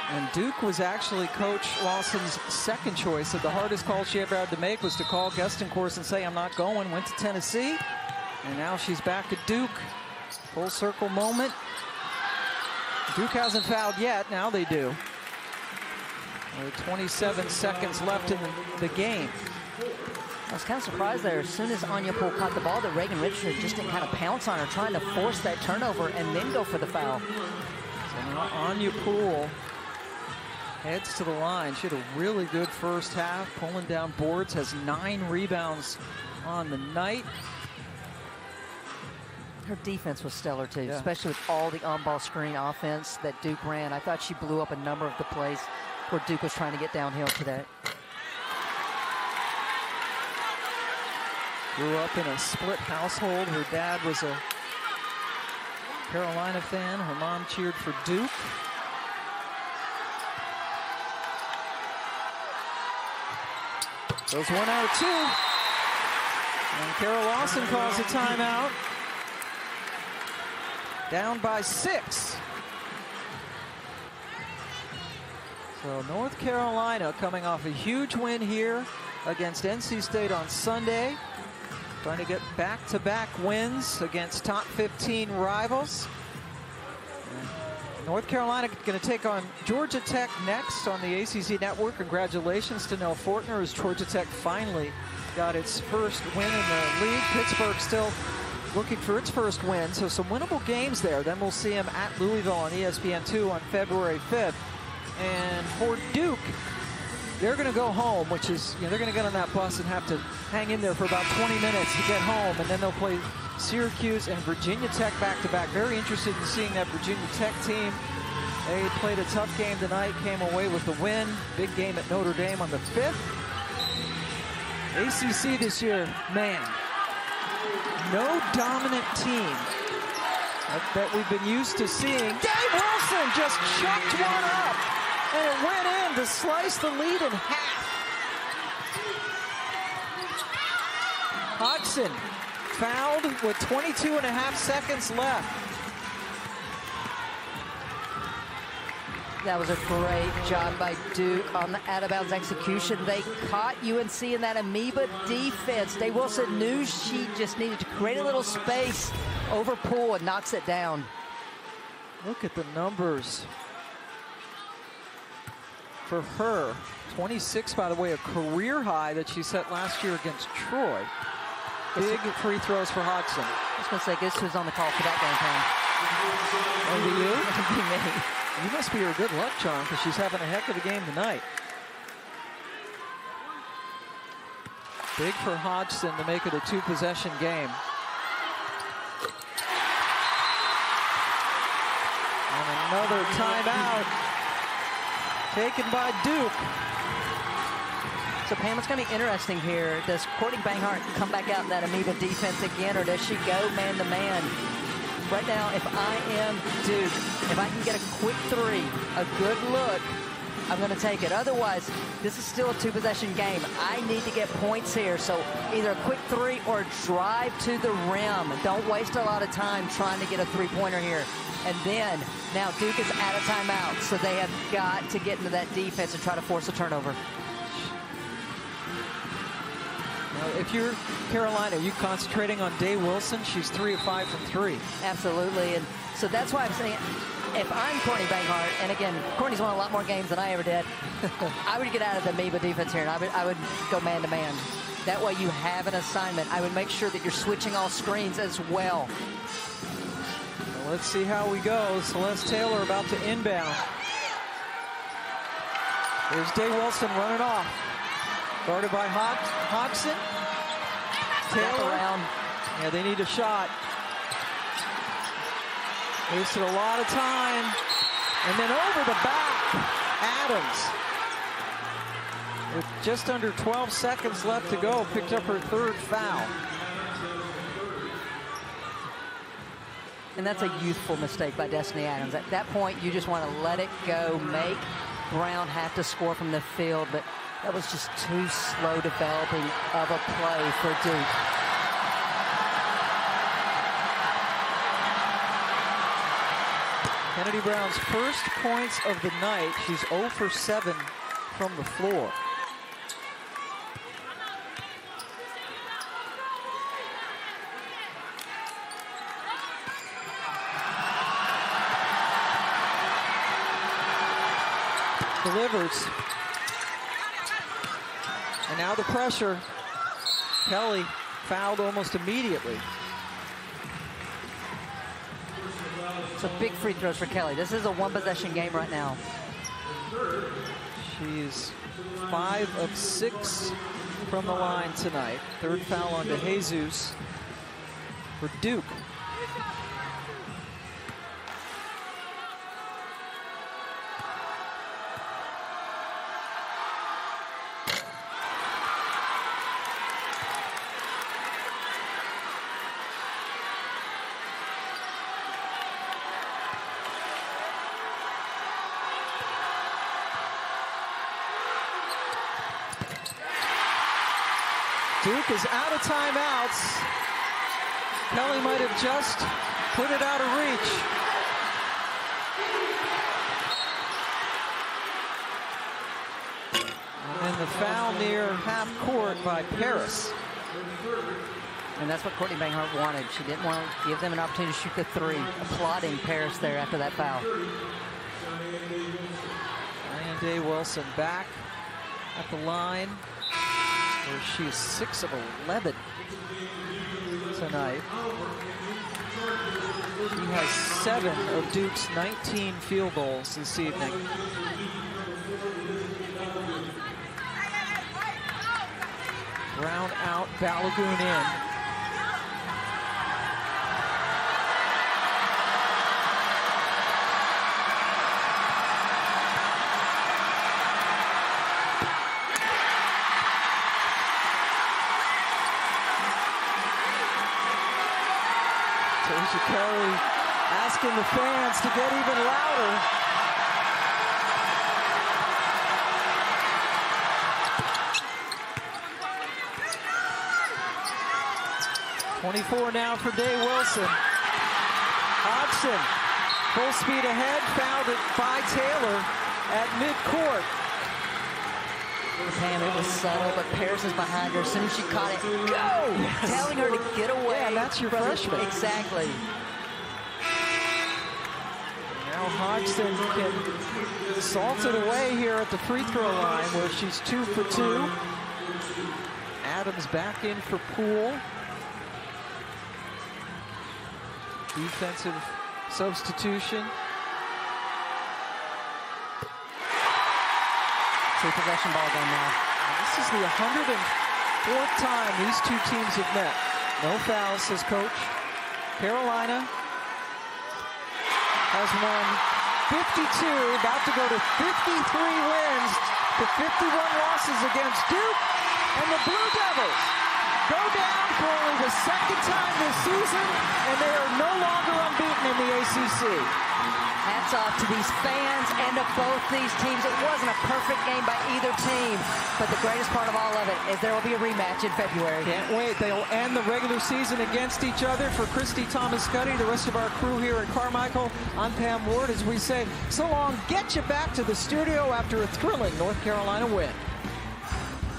And Duke was actually Coach Lawson's second choice. So the hardest call she ever had to make was to call Gustencourse and say, I'm not going. Went to Tennessee. And now she's back at Duke. Full circle moment. Duke hasn't fouled yet. Now they do. With 27 seconds left in the game. I was kind of surprised there. As soon as Anya Poole caught the ball, that Reagan Richardson just didn't kind of pounce on her, trying to force that turnover and then go for the foul. So now Anya Poole heads to the line. She had a really good first half, pulling down boards, has 9 rebounds on the night. Her defense was stellar too, Yeah. especially with all the on-ball screen offense that Duke ran. I thought she blew up a number of the plays where Duke was trying to get downhill today. Grew up in a split household. Her dad was a Carolina fan. Her mom cheered for Duke. Goes 1 out of 2. And Carol Lawson calls a timeout. Down by 6. So North Carolina coming off a huge win here against NC State on Sunday. Trying to get back-to-back wins against top 15 rivals. And North Carolina going to take on Georgia Tech next on the ACC Network. Congratulations to Nell Fortner as Georgia Tech finally got its first win in the league. Pittsburgh still looking for its first win, so some winnable games there. Then we'll see them at Louisville on ESPN2 on February 5th. And for Duke, they're going to go home, which is, they're going to get on that bus and have to hang in there for about 20 minutes to get home, and then they'll play Syracuse and Virginia Tech back-to-back. Very interested in seeing that Virginia Tech team. They played a tough game tonight, came away with the win. Big game at Notre Dame on the 5th. ACC this year, man, no dominant team that we've been used to seeing. Dave Wilson just chucked one up, and it went in to slice the lead in half. Hodgson fouled with 22.5 seconds left. That was a great job by Duke on the out-of-bounds execution. They caught UNC in that amoeba defense. Dave Wilson knew she just needed to create a little space over Poole and knocks it down. Look at the numbers for her. 26, by the way, a career high that she set last year against Troy. Big free throws for Hodgson. I was going to say, guess who's on the call for that game time? Maybe you? That'd be me. You must be her good luck charm because she's having a heck of a game tonight. Big for Hodgson to make it a 2-possession game. And another timeout taken by Duke. So Pam, it's going to be interesting here. Does Courtney Banghart come back out in that amoeba defense again, or does she go man-to-man? Right now, if I am Duke, if I can get a quick 3, a good look, I'm going to take it. Otherwise, this is still a 2-possession game. I need to get points here. So either a quick 3 or drive to the rim. Don't waste a lot of time trying to get a 3-pointer here. And then, now Duke is out of timeout, so they have got to get into that defense and try to force a turnover. If you're Carolina, are you concentrating on Day Wilson? She's 3 of 5 from 3. Absolutely, and so that's why I'm saying, if I'm Courtney Banghart, and again, Courtney's won a lot more games than I ever did, I would get out of the amoeba defense here, and I would go man-to-man. That way you have an assignment. I would make sure that you're switching all screens as well. Let's see how we go. Celeste Taylor about to inbound. There's Day Wilson running off. Guarded by Hodgson. Taylor around. Yeah, they need a shot. Wasted a lot of time. And then over the back, Adams. With just under 12 seconds left to go, picked up her 3rd foul. And that's a youthful mistake by Destiny Adams. At that point, you just want to let it go, make Brown have to score from the field, but that was just too slow developing of a play for Duke. Kennedy Brown's first points of the night. She's 0 for 7 from the floor. Delivers. And now the pressure. Kelly fouled almost immediately. So big free throws for Kelly. This is a one-possession game right now. She's 5 of 6 from the line tonight. Third foul on DeJesus for Duke. Duke is out of timeouts. Kelly might have just put it out of reach. And then the foul near half court by Paris. And that's what Courtney Banghart wanted. She didn't want to give them an opportunity to shoot the three. Applauding Paris there after that foul. Ryan Day Wilson back at the line, where she's 6 of 11 tonight. She has 7 of Duke's 19 field goals this evening. Brown out, Balagoon in. Tasia Kelly asking the fans to get even louder. .24 now for Day Wilson. Hodgson, full speed ahead, fouled it by Taylor at midcourt. Pam, it was subtle, but Paris is behind her. As soon as she caught it, go! Yes. Telling her to get away. Yeah, that's your freshman. Exactly. Now Hodgson can salt it away here at the free throw line, where she's 2 for 2. Adams back in for Poole. Defensive substitution. Two-possession ball game now. This is the 104th time these two teams have met. No fouls, says coach. Carolina has won 52, about to go to 53 wins to 51 losses against Duke. And the Blue Devils go down for only the second time this season, and they are no longer unbeaten in the ACC. Hats off to these fans and to both these teams. It wasn't a perfect game by either team, but the greatest part of all of it is there will be a rematch in February. Can't wait. They'll end the regular season against each other. For Christy Thomas-Cuddy, the rest of our crew here in Carmichael, I'm Pam Ward, as we say so long, get you back to the studio after a thrilling North Carolina win.